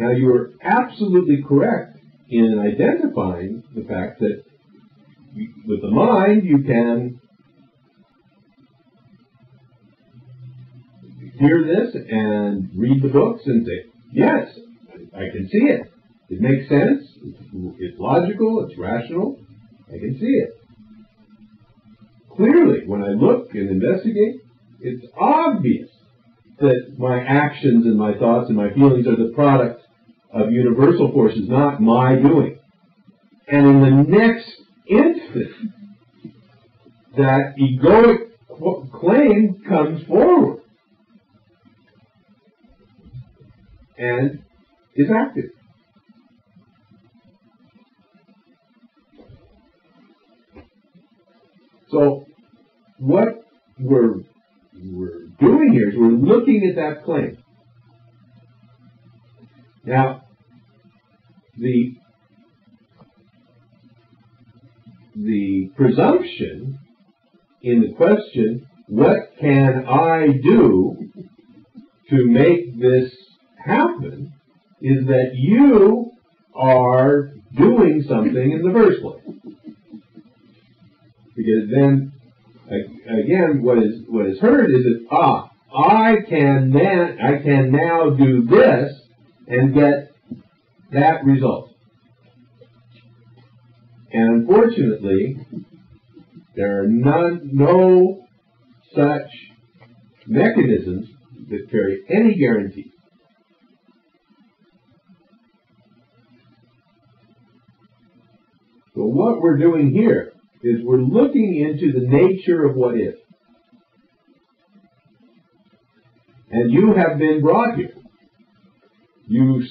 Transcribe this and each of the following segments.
Now, you are absolutely correct in identifying the fact that with the mind you can hear this and read the books and say, yes, I can see it. It makes sense. It's logical. It's rational. I can see it. Clearly, when I look and investigate, it's obvious that my actions and my thoughts and my feelings are the product of universal forces, not my doing. And in the next instant, that egoic claim comes forward and is active. So what we're doing here is we're looking at that claim. Now, the presumption in the question, what can I do to make this happen, is that you are doing something in the first place. Because then, again, what is heard is that, I can now do this and get that result. And unfortunately, there are no such mechanisms that carry any guarantee. So what we're doing here is we're looking into the nature of what is. And you have been brought here. You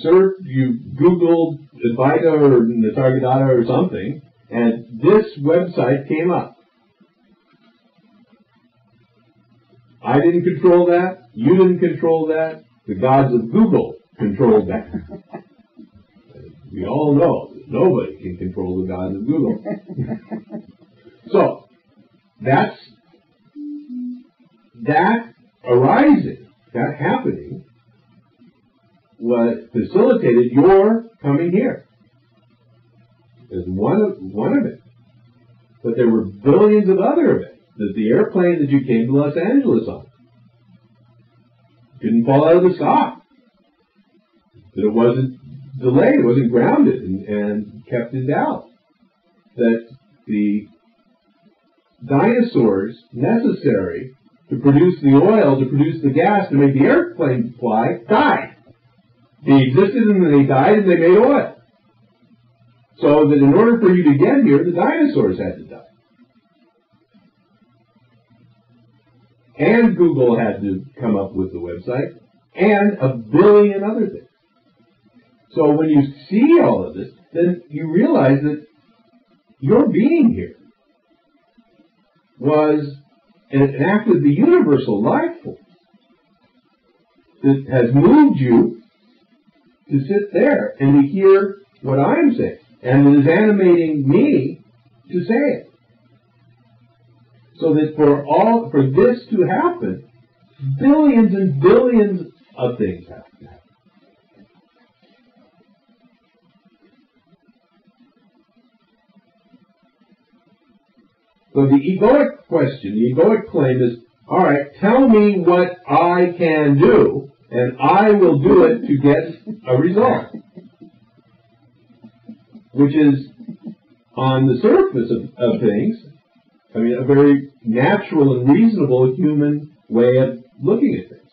Googled Advaita or Nisargadatta or something, and this website came up. I didn't control that. You didn't control that. The gods of Google controlled that. We all know that nobody can control the gods of Google. So, that arising, that happening, what facilitated your coming here. There's one of it. But there were billions of other of it. That the airplane that you came to Los Angeles on didn't fall out of the sky. That it wasn't delayed, it wasn't grounded and kept in doubt. That the dinosaurs necessary to produce the oil, to produce the gas, to make the airplane fly, died. They existed and they died and they made oil. So that in order for you to get here, the dinosaurs had to die. And Google had to come up with the website, and a billion other things. So when you see all of this, then you realize that your being here was an act of the universal life force that has moved you to sit there and to hear what I'm saying, and it is animating me to say it. So that for this to happen, billions and billions of things have to happen. So the egoic question, the egoic claim is, all right, tell me what I can do, and I will do it to get a result. Which is, on the surface of things, I mean, a very natural and reasonable human way of looking at things.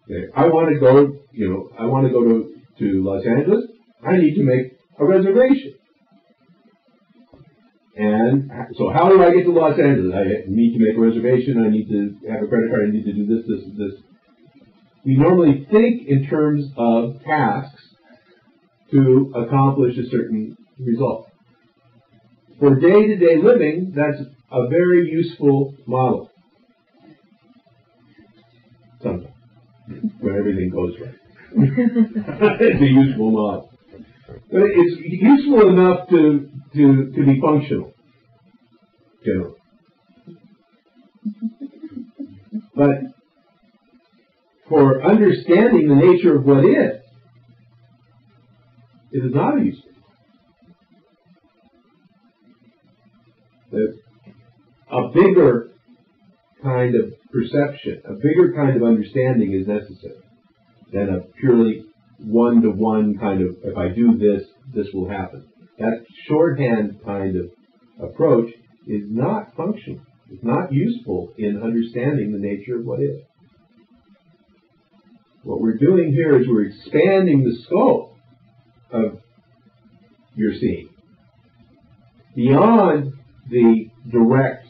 Okay, I want to go to Los Angeles. I need to make a reservation. And so how do I get to Los Angeles? I need to make a reservation. I need to have a credit card. I need to do this, this, and this. We normally think in terms of tasks to accomplish a certain result. For day-to-day living, that's a very useful model. Sometimes, when everything goes right. It's a useful model. But it's useful enough to be functional, generally. But for understanding the nature of what is, it is not a use state. A bigger kind of perception, a bigger kind of understanding is necessary than a purely one-to-one kind of, if I do this, this will happen. That shorthand kind of approach is not functional. It's not useful in understanding the nature of what is. What we're doing here is we're expanding the scope of your seeing beyond the direct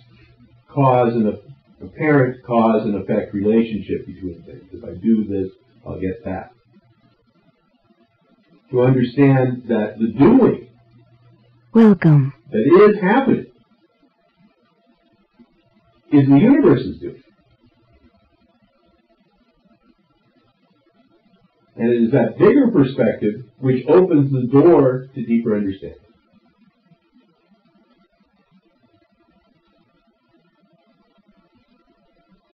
cause and apparent cause and effect relationship between things. If I do this, I'll get that. To understand that the doing Welcome. that is happening is the universe's doing. And it is that bigger perspective which opens the door to deeper understanding.